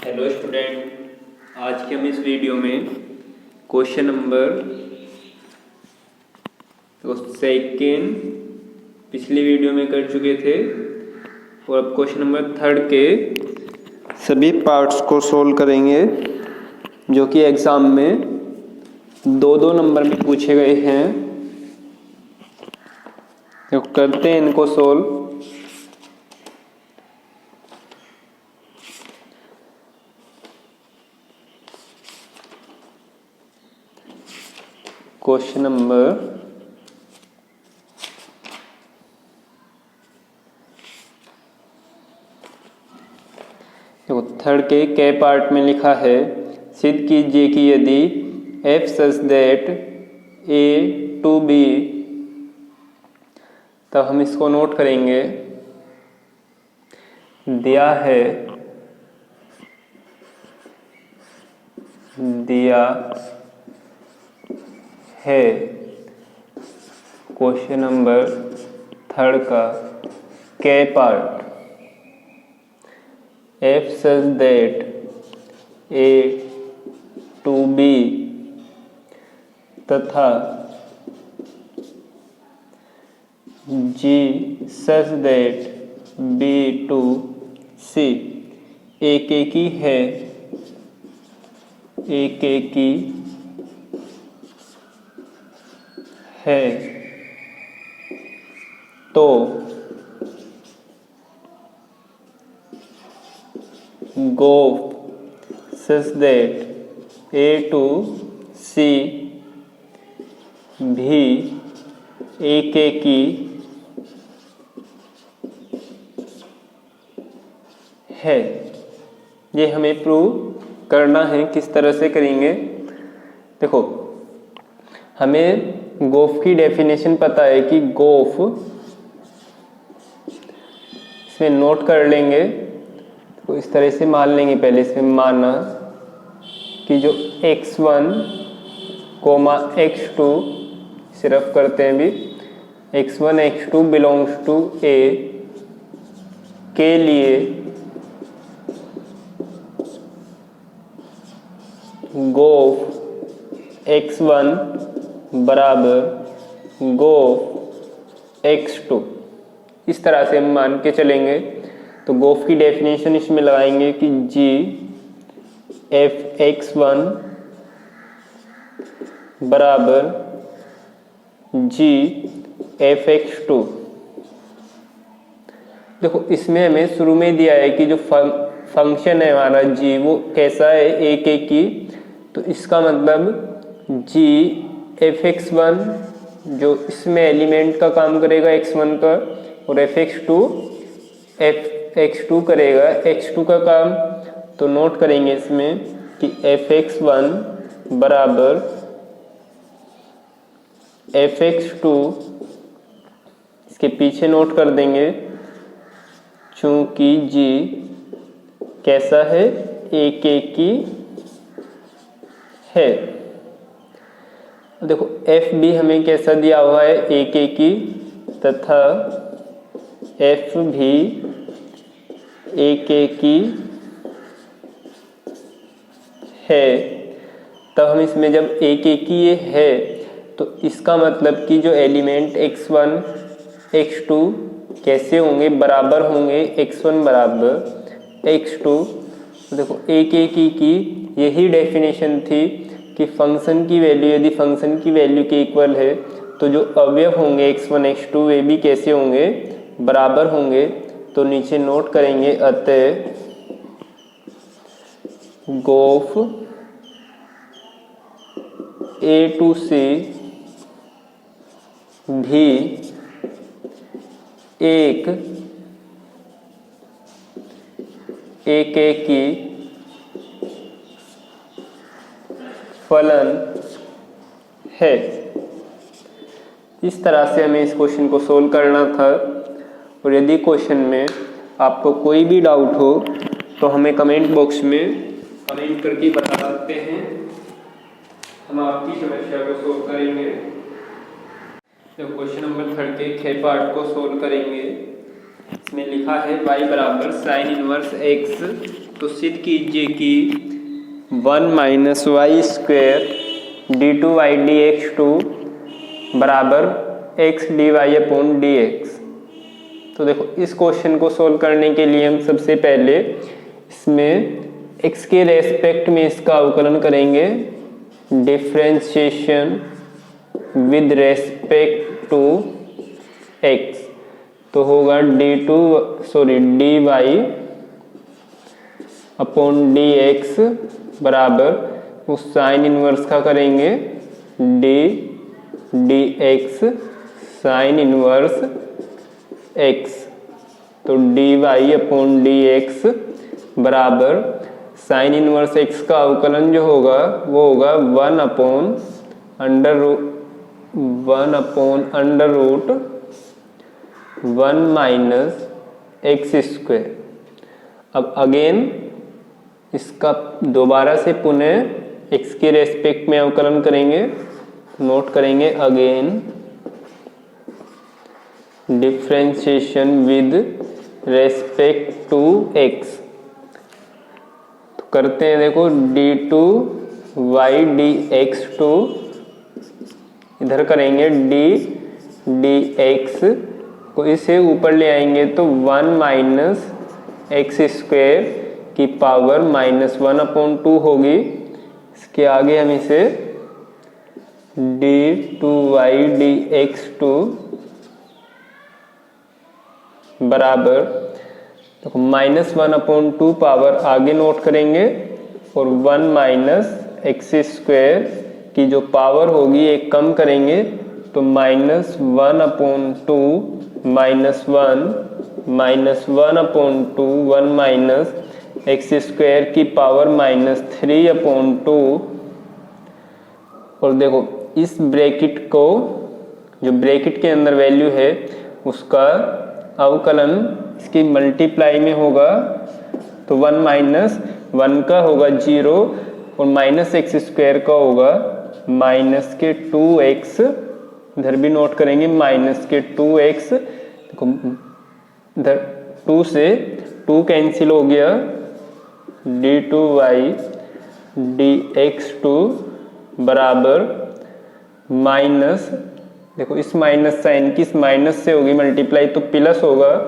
Hello student, आज के हम इस वीडियो में क्वेश्चन नंबर सेकेंड पिछली वीडियो में कर चुके थे और अब क्वेश्चन नंबर थर्ड के सभी पार्ट्स को सोल्व करेंगे जो कि एग्ज़ाम में 2-2 नंबर में पूछे गए हैं। तो करते हैं इनको सोल्व। क्वेश्चन नंबर देखो थर्ड के पार्ट में लिखा है, सिद्ध कीजिए कि यदि f such that a to b, तब हम इसको नोट करेंगे। दिया है क्वेश्चन नंबर थर्ड का के part, f such that a to b तथा g such that b to c एक ही है, तो गोफ such that a to c भी एक ही है। ये हमें प्रूव करना है। किस तरह से करेंगे? देखो, हमें गोफ की डेफिनेशन पता है कि गोफ, इसमें नोट कर लेंगे तो इस तरह से मान लेंगे। पहले इसमें माना कि जो x1, x2 सिर्फ करते हैं अभी, x1 x2 belongs to a के लिए गोफ x1 बराबर गोफ x2, इस तरह से हम मान के चलेंगे। तो गोफ की डेफिनेशन इसमें लगाएंगे कि g f x1 बराबर g f x2। देखो, इसमें हमें शुरू में दिया है कि जो फंक्शन है हमारा g वो कैसा है, एक ही। तो इसका मतलब g f x1 जो इसमें एलिमेंट का काम करेगा x1 का, और f x2 करेगा x2 का काम। तो नोट करेंगे इसमें कि f x1 बराबर f x2, इसके पीछे नोट कर देंगे चूंकि g कैसा है, एक ही है। देखो f भी हमें कैसा दिया हुआ है, एक ही, तथा f भी एक ही है। तब हम इसमें जब एक ही ये है तो इसका मतलब कि जो एलिमेंट x1 x2 कैसे होंगे, बराबर होंगे, x1 बराबर x2। तो देखो एक ही की यही डेफिनेशन थी कि फंक्शन की वैल्यू यदि फंक्शन की वैल्यू के इक्वल है तो जो अवयव होंगे x1 x2 वे भी कैसे होंगे, बराबर होंगे। तो नीचे नोट करेंगे, अतः गोफ a to c भी एक की फलन है। इस तरह से हमें इस क्वेश्चन को सोल्व करना था। और यदि क्वेश्चन में आपको कोई भी डाउट हो तो हमें कमेंट बॉक्स में कमेंट करके बता सकते हैं, हम आपकी समस्या को सोल्व करेंगे। तो क्वेश्चन नंबर 3 के पार्ट को सोल्व करेंगे। में लिखा है y बराबर साइन इनवर्स x, तो सिद्ध कीजिए कि 1 minus y square d two y d x two बराबर x d y upon d x. तो देखो इस क्वेश्चन को सोल्व करने के लिए हम सबसे पहले इसमें x के रेस्पेक्ट में इसका अवकलन करेंगे, differentiation with respect to x, तो होगा d y upon d x बराबर उस साइन इनवर्स का करेंगे d x sine inverse x, तो d y upon d x बराबर साइन इनवर्स x का अवकलन जो होगा वो होगा 1 upon under root 1 minus x square. अब अगेन इसका दोबारा से पुनः x के रेस्पेक्ट में अवकलन करेंगे, नोट करेंगे again differentiation with respect to x। तो करते हैं, देखो d two y d x two, इधर करेंगे डी एक्स को इसे ऊपर ले आएंगे तो 1 माइनस एक्स स्क्वायर की पावर -1 अपॉन 2 होगी। इसके आगे हम इसे d two y d x two बराबर देखो -1 अपॉन 2 पावर आगे नोट करेंगे और 1 माइनस एक्स स्क्वायर की जो पावर होगी एक कम करेंगे तो -1 upon 2 -1 upon 2 1 minus x square की पावर -3 अपॉन 2। और देखो इस ब्रैकेट को, जो ब्रैकेट के अंदर वैल्यू है उसका अवकलन इसकी मल्टीप्लाई में होगा तो 1 माइनस 1 का होगा 0 और माइनस एक्स स्क्वायर का होगा माइनस के 2x, इधर भी नोट करेंगे माइनस के 2x। देखो इधर 2 से 2 कैंसिल हो गया, d two y d x two बराबर माइनस, देखो इस माइनस साइन की इस माइनस से होगी मल्टीप्लाई तो प्लस होगा,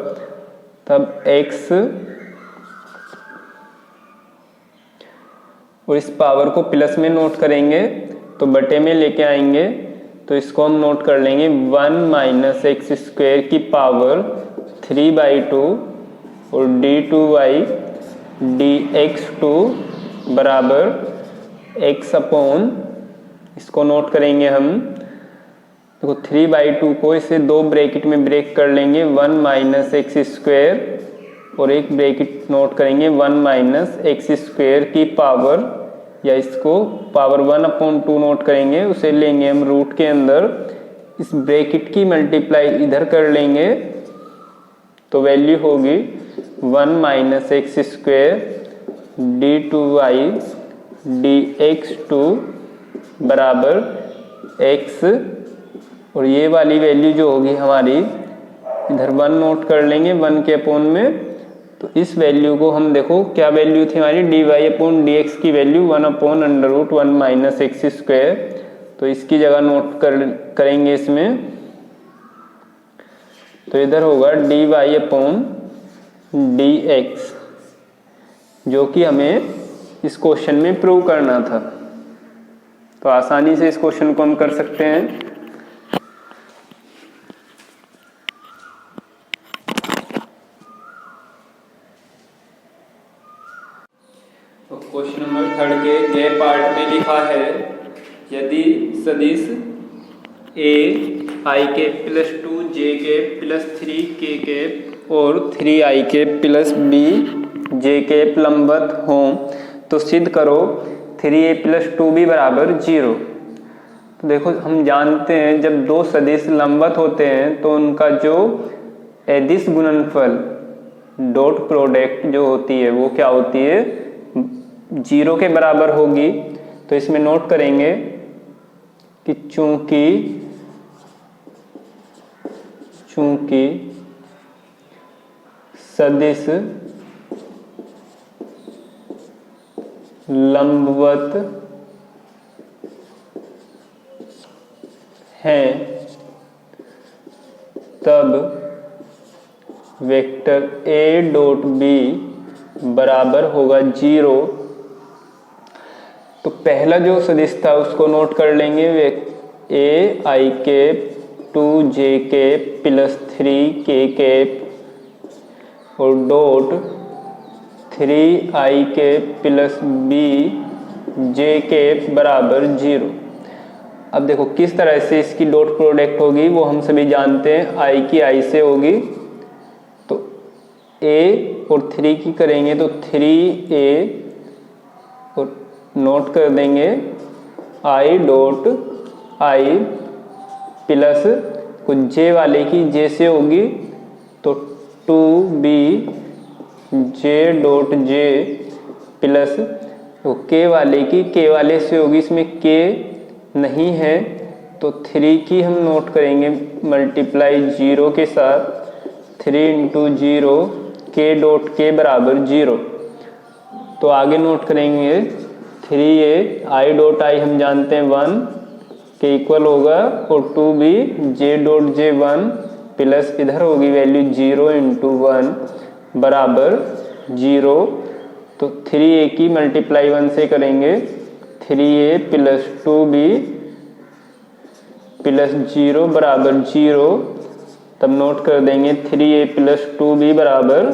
तब x और इस पावर को प्लस में नोट करेंगे तो बटे में लेके आएंगे तो इसको हम नोट कर लेंगे 1 माइनस एक्स स्क्वायर की पावर 3/2 और d two y d x two बराबर x अपॉन, इसको नोट करेंगे हम, देखो 3/2 को इसे 2 ब्रैकेट में ब्रेक कर लेंगे 1 माइनस एक्स स्क्वायर और एक ब्रैकेट नोट करेंगे 1 माइनस एक्स स्क्वायर की पावर, या इसको पावर 1 अपॉन 2 नोट करेंगे, उसे लेंगे हम रूट के अंदर, इस ब्रैकेट की मल्टीप्लाई इधर कर लेंगे तो वैल्यू होगी 1 minus x square d two y d x two बराबर x, और ये वाली वैल्यू जो होगी हमारी इधर 1 नोट कर लेंगे 1 के अपोन में, तो इस वैल्यू को हम देखो क्या वैल्यू थी हमारी d y upon d x की value 1 upon under root 1 minus x square, तो इसकी जगह नोट करेंगे इसमें, तो इधर होगा d y upon d x, जो कि हमें इस क्वेश्चन में प्रूव करना था। तो आसानी से इस क्वेश्चन को हम कर सकते हैं। तो क्वेश्चन नंबर 3 के ए पार्ट में लिखा है, यदि सदिश a i के प्लस 2 j के प्लस 3 k के और 3i के प्लस b j के लंबवत हों तो सिद्ध करो 3a प्लस 2b बराबर 0। तो देखो हम जानते हैं जब दो सदिश लंबवत होते हैं तो उनका जो अदिश गुणनफल डॉट प्रोडक्ट जो होती है वो क्या होती है, 0 के बराबर होगी। तो इसमें नोट करेंगे कि चूंकि सदिश लंबवत हैं तब वेक्टर a डॉट b बराबर होगा 0। तो पहला जो सदिश था उसको नोट कर लेंगे, a i cap 2j cap plus 3k cap और dot 3i cap plus b j cap बराबर 0। अब देखो किस तरह से इसकी डॉट प्रोडक्ट होगी वो हम सभी जानते हैं, i की i से होगी, तो a और 3 की करेंगे तो 3a और नोट कर देंगे i डॉट i प्लस कुछ j वाले की j से होगी तो 2b j dot j plus तो k वाले की k वाले से होगी, इसमें k नहीं है तो 3 की हम नोट करेंगे मल्टीप्लाई 0 के साथ, 3 इंटू 0 k डॉट k बराबर 0। तो आगे नोट करेंगे 3a i डॉट i हम जानते हैं 1 के इक्वल होगा और 2b j dot j 1 plus इधर होगी वैल्यू 0 इंटू 1 बराबर 0। तो 3a की मल्टीप्लाई 1 से करेंगे 3a प्लस 2b प्लस 0 बराबर 0, तब नोट कर देंगे 3a प्लस 2b बराबर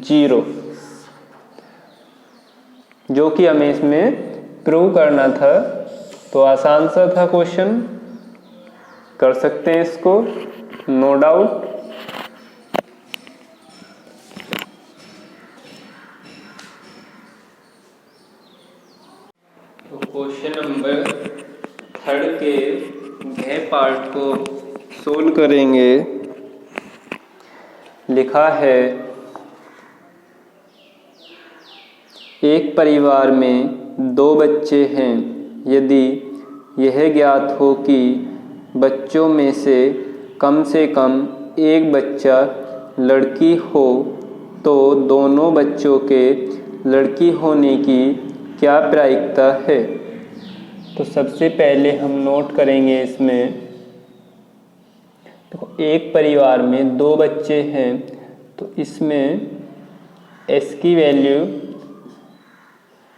0, जो कि हमें इसमें प्रूव करना था। तो आसान सा था क्वेश्चन, कर सकते हैं इसको नो डाउट। तो क्वेश्चन नंबर 3 के घ पार्ट को सोल्व करेंगे। लिखा है एक परिवार में 2 बच्चे हैं, यदि यह ज्ञात हो कि बच्चों में से कम एक बच्चा लड़की हो तो दोनों बच्चों के लड़की होने की क्या प्रायिकता है। तो सबसे पहले हम नोट करेंगे इसमें, तो एक परिवार में 2 बच्चे हैं तो इसमें s की वैल्यू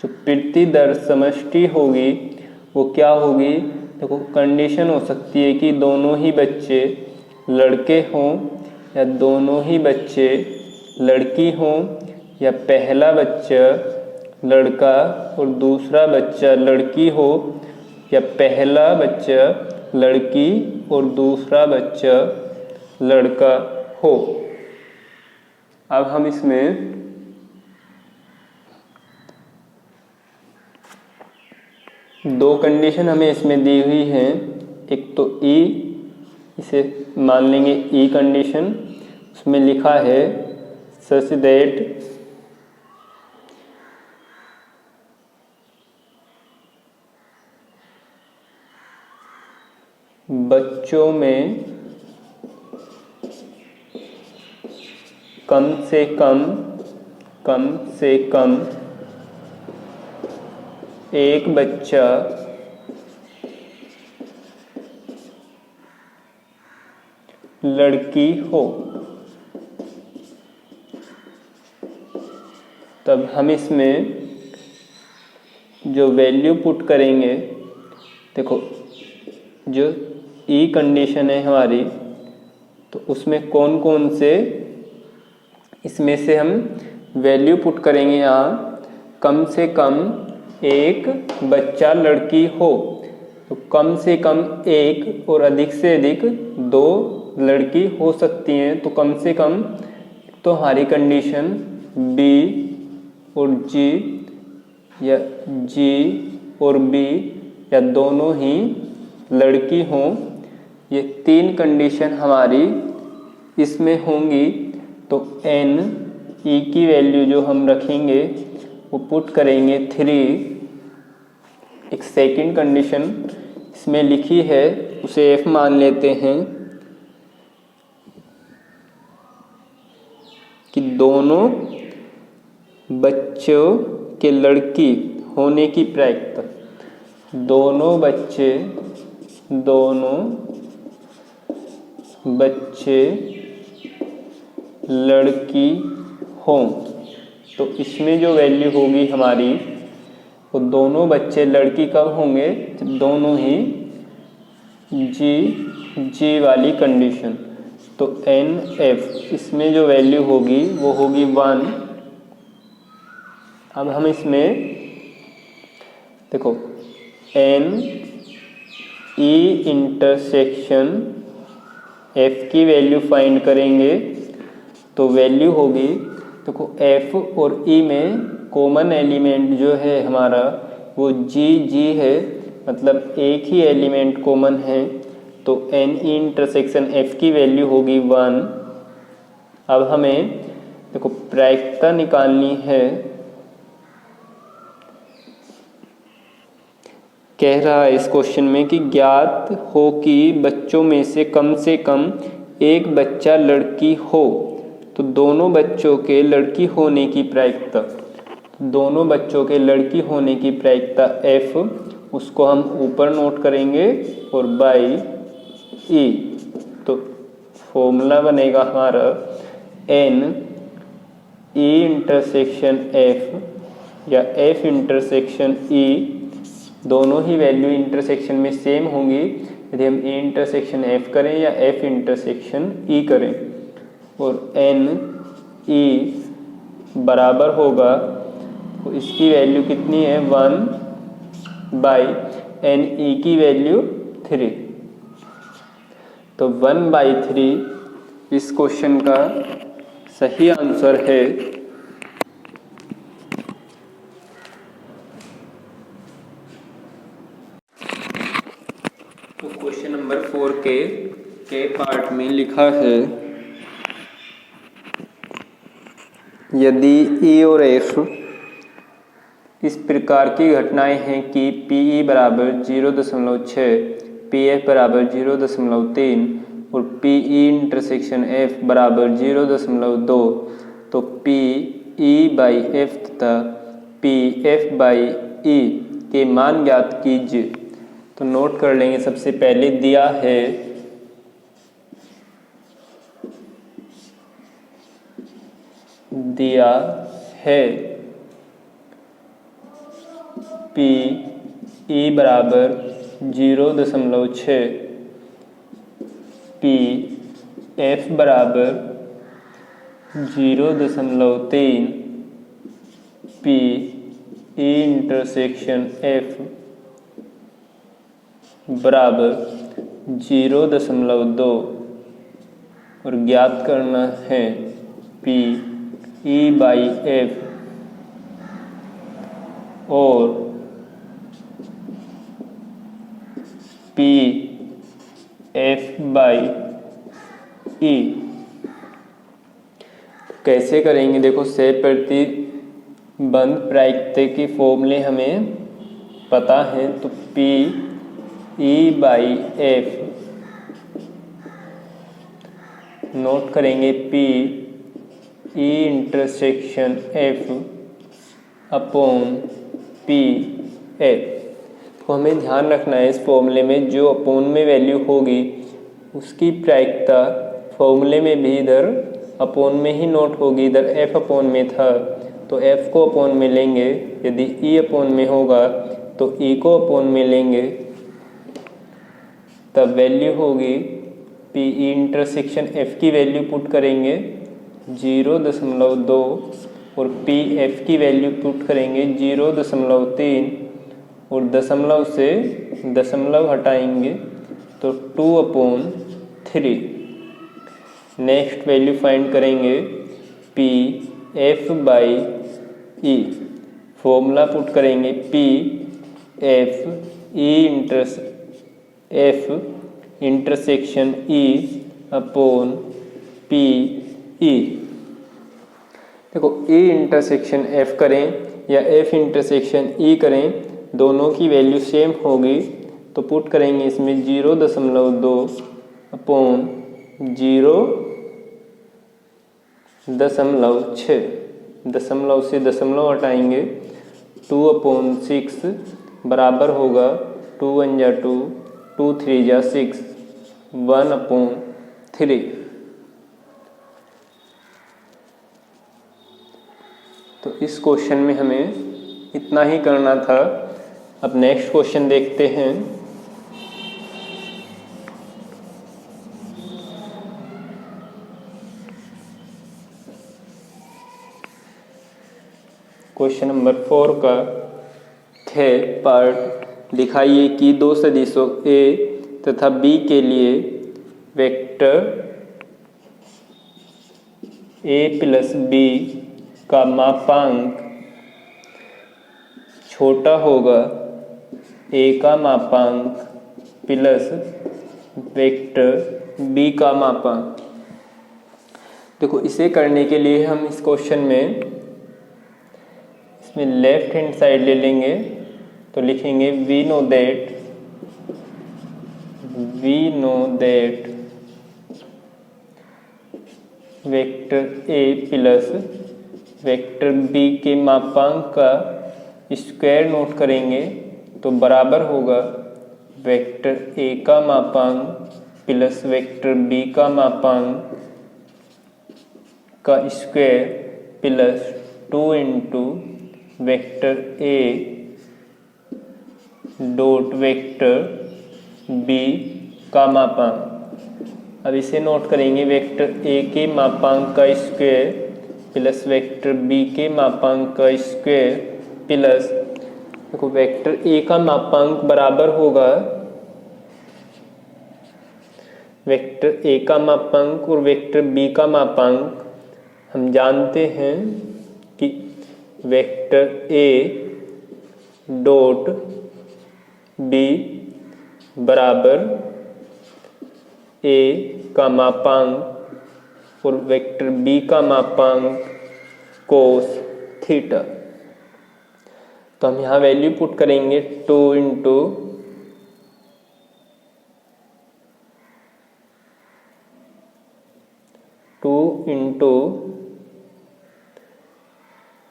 जो प्रति दर समष्टि होगी वो क्या होगी। देखो कंडीशन हो सकती है कि दोनों ही बच्चे लड़के हों या दोनों ही बच्चे लड़की हों या पहला बच्चा लड़का और दूसरा बच्चा लड़की हो या पहला बच्चा लड़की और दूसरा बच्चा लड़का हो। अब हम इसमें दो कंडीशन हमें इसमें दी हुई हैं, एक तो ई, इसे मान लेंगे ई कंडीशन, उसमें लिखा है सच दैट बच्चों में कम से कम एक बच्चा लड़की हो। तब हम इसमें जो वैल्यू पुट करेंगे, देखो जो ई कंडीशन है हमारी, तो उसमें कौन कौन से इसमें से हम वैल्यू पुट करेंगे। यहाँ कम से कम एक बच्चा लड़की हो, तो कम से कम एक और अधिक से अधिक 2 लड़की हो सकती हैं। तो कम से कम तो हमारी कंडीशन बी और जी या जी और बी या दोनों ही लड़की हों, ये 3 कंडीशन हमारी इसमें होंगी। तो एन ई की वैल्यू जो हम रखेंगे वो पुट करेंगे 3। एक सेकंड कंडीशन इसमें लिखी है उसे एफ मान लेते हैं। कि दोनों बच्चों के लड़की होने की प्रायिकता, दोनों बच्चे लड़की हों, तो इसमें जो वैल्यू होगी हमारी, वो दोनों बच्चे लड़की कब होंगे, जब दोनों ही जी वाली कंडीशन। तो NF इसमें जो वैल्यू होगी वो होगी 1। अब हम इसमें देखो NE इंटरसेक्शन F की वैल्यू फाइंड करेंगे, तो वैल्यू होगी, देखो F और E में कॉमन एलिमेंट जो है हमारा वो G है, मतलब एक ही एलिमेंट कॉमन है, तो NE इंटरसेक्शन F की वैल्यू होगी 1। अब हमें देखो प्रायिकता निकालनी है, कह रहा है इस क्वेश्चन में कि ज्ञात हो कि बच्चों में से कम एक बच्चा लड़की हो, तो दोनों बच्चों के लड़की होने की प्रायिकता, दोनों बच्चों के लड़की होने की प्रायिकता F, उसको हम ऊपर नोट करेंगे, और बाई E, तो फॉर्मूला बनेगा हमारा NE इंटरसेक्शन F या F इंटरसेक्शन E, दोनों ही वैल्यू इंटरसेक्शन में सेम होंगी यदि हम E इंटरसेक्शन F करें या F इंटरसेक्शन E करें, और NE बराबर होगा, तो इसकी वैल्यू कितनी है 1/NE की वैल्यू 3, तो 1/3 इस क्वेश्चन का सही आंसर है। तो क्वेश्चन नंबर 4 के पार्ट में लिखा है, यदि E और F इस प्रकार की घटनाएं हैं कि PE बराबर 0.6, PF बराबर 0.3 और PE इंटरसेक्शन F बराबर 0.2, तो PE/F तथा PF/E के मान ज्ञात कीजिए। तो नोट कर लेंगे, सबसे पहले दिया है PE बराबर 0.6, PF बराबर 0.3, PE इंटरसेक्शन F बराबर 0.2, और ज्ञात करना है PE/F और PF/E। कैसे करेंगे, देखो सहप्रतिबंध प्रायिकता के फॉर्मूले हमें पता है, तो PE/F नोट करेंगे, PE intersection F upon PF। तो हमें ध्यान रखना है इस फॉर्मूले में जो अपॉन में वैल्यू होगी उसकी प्रायिकता फॉर्मूले में भी इधर अपॉन में ही नोट होगी, इधर F अपॉन में था तो F को अपॉन में लेंगे, यदि E अपॉन में होगा तो E को अपॉन में लेंगे, तब वैल्यू होगी PE इंटरसेक्शन F की वैल्यू पुट करेंगे 0.2 और PF की वैल्यू पुट करेंगे 0.3 और दशमलव से दशमलव हटाएंगे तो 2/3। नेक्स्ट वैल्यू फाइंड करेंगे PF/E, फॉर्मूला पुट करेंगे PF intersection E upon PE। देखो E इंटरसेक्शन F करें या F इंटरसेक्शन E करें, दोनों की वैल्यू सेम होगी, तो पुट करेंगे इसमें 0.2 अपॉन 0 0.6, दशमलव से दशमलव हटाएंगे 2/6 बराबर होगा 2 1 जा 2, 2 3 जा 6, 1/3। तो इस क्वेश्चन में हमें इतना ही करना था। अब नेक्स्ट क्वेश्चन देखते हैं। क्वेश्चन नंबर 4 का खे पार्ट, दिखाइए कि दो सदिशों a तथा b के लिए वेक्टर a प्लस b का मापांक छोटा होगा a का मापांक प्लस वेक्टर b का मापांक। देखो, इसे करने के लिए हम इस क्वेश्चन में इसमें लेफ्ट हैंड साइड ले लेंगे, तो लिखेंगे we know that vector a plus vector b के मापांक का स्क्वायर नोट करेंगे, तो बराबर होगा वेक्टर a का मापांक प्लस वेक्टर b का मापांक का square plus 2 into vector a dot vector b का मापांक। अब इसे नोट करेंगे वेक्टर a के मापांक का स्क्वायर प्लस वेक्टर b के मापांक का स्क्वायर प्लस, देखो वेक्टर a का मापांक बराबर होगा वेक्टर a का मापांक और वेक्टर b का मापांक हम जानते हैं कि वेक्टर a डॉट b बराबर a का मापांक और वेक्टर b का मापांक कोस थीटा। तो हम यहाँ वैल्यू पुट करेंगे 2 इंटू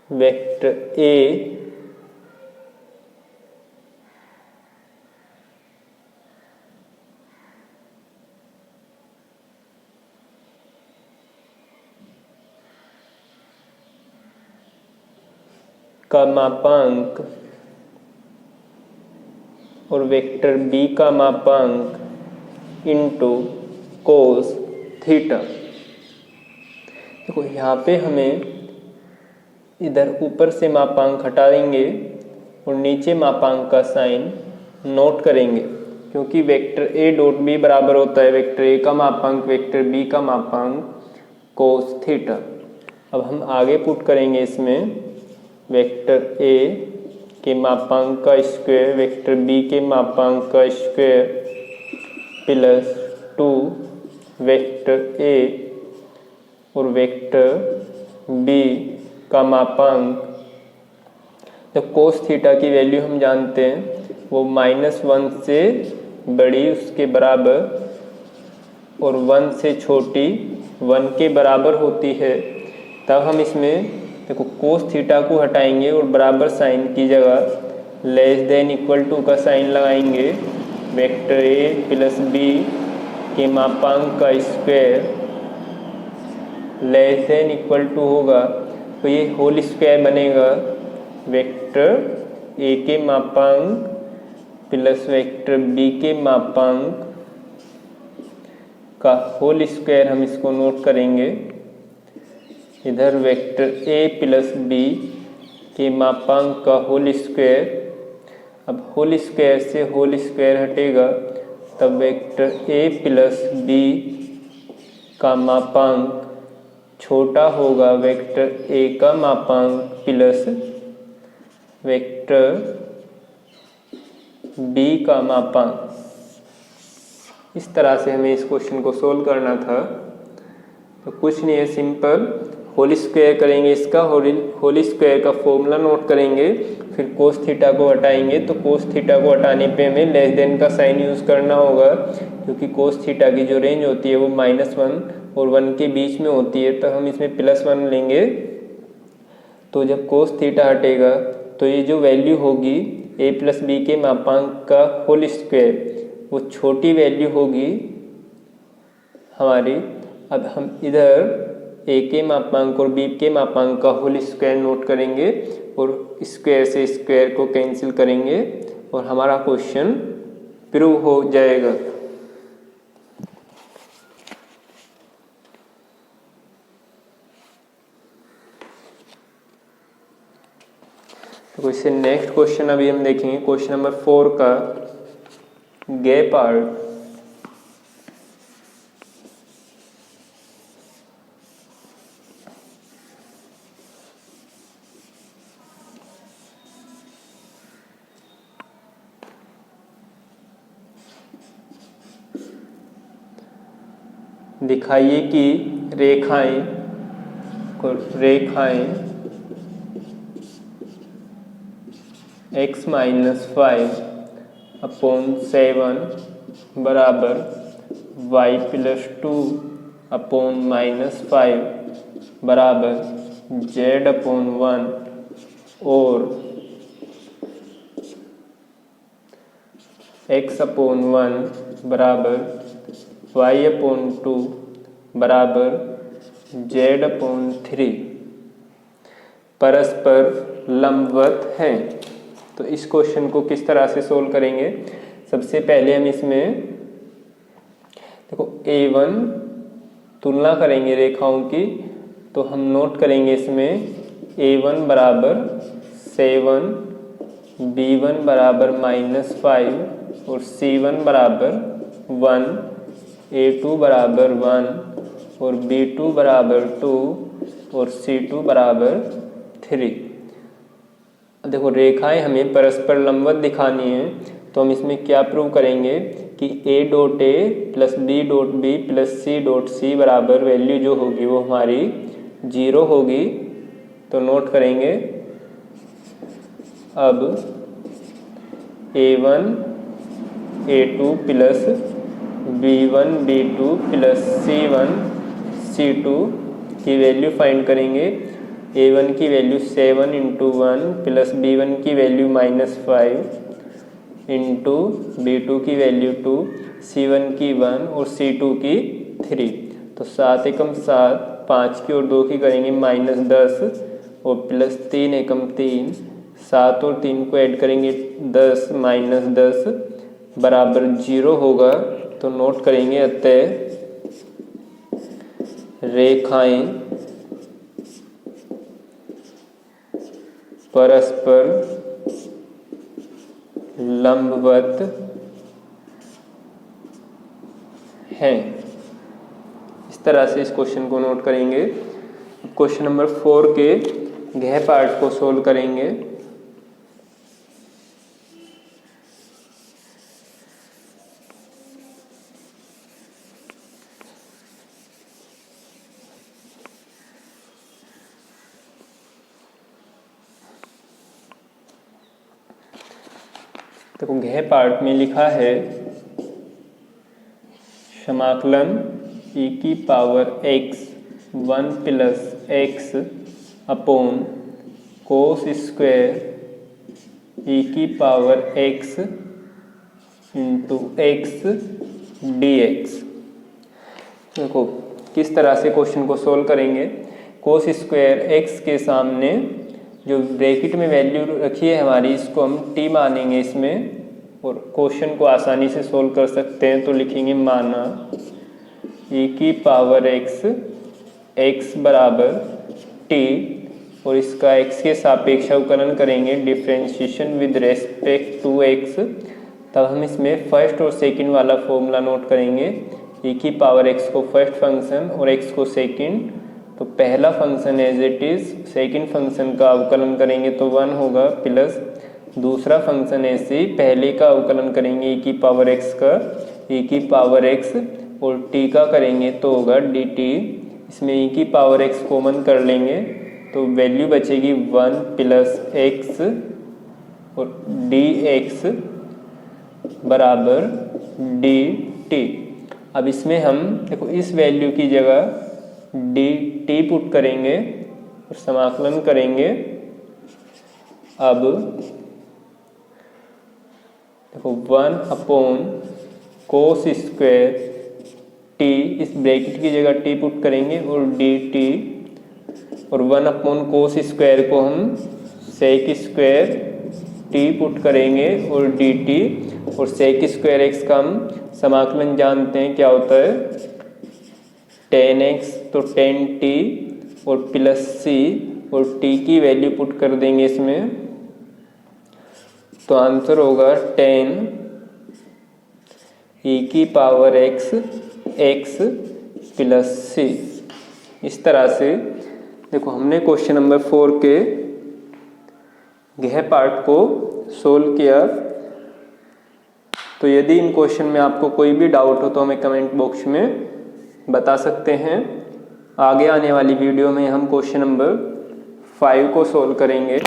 वेक्टर a का मापांक और वेक्टर b का मापांक इंटू कोस थीटा। देखो, यहाँ पे हमें इधर ऊपर से मापांक हटा देंगे और नीचे मापांक का साइन नोट करेंगे, क्योंकि वेक्टर a डॉट b बराबर होता है वेक्टर a का मापांक वेक्टर b का मापांक कोस थीटा। अब हम आगे पुट करेंगे इसमें वेक्टर a के मापांक का स्क्वायर वेक्टर b के मापांक का स्क्वायर प्लस 2 वेक्टर a और वेक्टर b का मापांक। तो कोस थीटा की वैल्यू हम जानते हैं, वो -1 से बड़ी उसके बराबर और 1 से छोटी 1 के बराबर होती है। तब हम इसमें देखो कोस थीटा को हटाएंगे और बराबर साइन की जगह लेस देन इक्वल टू का साइन लगाएंगे। वेक्टर a प्लस b के मापांक का square less than equal to होगा, तो ये होल स्क्वायर बनेगा वेक्टर a के मापांक प्लस वेक्टर b के मापांक का होल स्क्वायर। हम इसको नोट करेंगे इधर वेक्टर a प्लस b के मापांक का होल स्क्वायर। अब होल स्क्वायर से होल स्क्वायर हटेगा, तब वेक्टर a प्लस b का मापांक छोटा होगा वेक्टर a का मापांक प्लस वेक्टर b का मापांक। इस तरह से हमें इस क्वेश्चन को सोल्व करना था। तो कुछ नहीं है, सिंपल होल स्क्वायर करेंगे इसका, होल स्क्वायर का फॉर्मूला नोट करेंगे, फिर कोस थीटा को हटाएंगे। तो कोस थीटा को हटाने पे हमें लेस देन का साइन यूज़ करना होगा, क्योंकि कोस थीटा की जो रेंज होती है वो -1 और 1 के बीच में होती है तो हम इसमें +1 लेंगे। तो जब cos थीटा हटेगा तो ये जो वैल्यू होगी a प्लस बी के मापांक का होल स्क्वायर वो छोटी वैल्यू होगी हमारी। अब हम इधर a के मापांक और b के मापांक का होल स्क्वायर नोट करेंगे और स्क्वायर से स्क्वायर को कैंसिल करेंगे और हमारा क्वेश्चन प्रूव हो जाएगा। तो इससे नेक्स्ट क्वेश्चन अभी हम देखेंगे क्वेश्चन नंबर 4 का गे पार्ट। दिखाइए कि रेखाएं x माइनस 5/7 बराबर y प्लस 2/-5 बराबर z/1 और x/1 बराबर y/2 बराबर z/3 परस्पर लंबवत हैं। तो इस क्वेश्चन को किस तरह से सोल्व करेंगे? सबसे पहले हम इसमें देखो A1 तुलना करेंगे रेखाओं की। तो हम नोट करेंगे इसमें A1 बराबर 7, B1 बराबर -5 और C1 बराबर 1, A2 बराबर 1 और B2 बराबर 2 और C2 बराबर 3। देखो रेखाएं हमें परस्पर लंबवत दिखानी है तो हम इसमें क्या प्रूव करेंगे कि A dot A plus B dot B plus C dot C बराबर वैल्यू जो होगी वो हमारी 0 होगी। तो नोट करेंगे अब A1 A2 plus B1 B2 plus C1 C2 की वैल्यू फाइंड करेंगे। A1 की वैल्यू 7 × 1 प्लस B1 की वैल्यू -5 इंटू B2 की वैल्यू 2, C1 की 1 और C2 की 3। तो 7 एकम 7, 5 की और 2 की करेंगे -10 और प्लस 3 एकम 3, 7 और 3 को ऐड करेंगे 10 -10 बराबर 0 होगा। तो नोट करेंगे अतः रेखाएं परस्पर लंबवत हैं। इस तरह से इस क्वेश्चन को नोट करेंगे। क्वेश्चन नंबर 4 के गह पार्ट को सोल्व करेंगे। देखो गह पार्ट में लिखा है समाकलन e की power x 1 plus x upon cos square e की power x into x dx। देखो किस तरह से क्वेश्चन को सोल्व करेंगे। कोस स्क्वायर x के सामने जो ब्रैकेट में वैल्यू रखी है हमारी इसको हम t मानेंगे इसमें और क्वेश्चन को आसानी से सोल्व कर सकते हैं। तो लिखेंगे माना e की पावर x बराबर t और इसका x के सापेक्ष अवकलन करेंगे differentiation with respect to x। तब हम इसमें फर्स्ट और सेकंड वाला फॉर्मूला नोट करेंगे। e की पावर x को फर्स्ट फंक्शन और x को सेकंड। तो पहला function as it is, second function का अवकलन करेंगे तो 1 होगा प्लस दूसरा फंक्शन ऐसे ही पहले का अवकलन करेंगे e की पावर x का, e की पावर x और t का करेंगे तो होगा dt। इसमें e की पावर x कॉमन कर लेंगे तो वैल्यू बचेगी 1 प्लस x और dx बराबर dt। अब इसमें हम देखो इस वैल्यू की जगह डी टी पुट करेंगे और समाकलन करेंगे। अब देखो 1/cos² टी, इस ब्रैकेट की जगह टी पुट करेंगे और डी टी, और 1/cos² को हम sec² टी पुट करेंगे और डी टी, और sec² x का हम समाकलन जानते हैं क्या होता है tan x, तो tan t और प्लस c, और t की वैल्यू पुट कर देंगे इसमें, तो आंसर होगा tan e⁻x x plus c। इस तरह से देखो हमने क्वेश्चन नंबर 4 के गृह पार्ट को सोल्व किया। तो यदि इन क्वेश्चन में आपको कोई भी डाउट हो तो हमें कमेंट बॉक्स में बता सकते हैं। आगे आने वाली वीडियो में हम क्वेश्चन नंबर 5 को सोल्व करेंगे।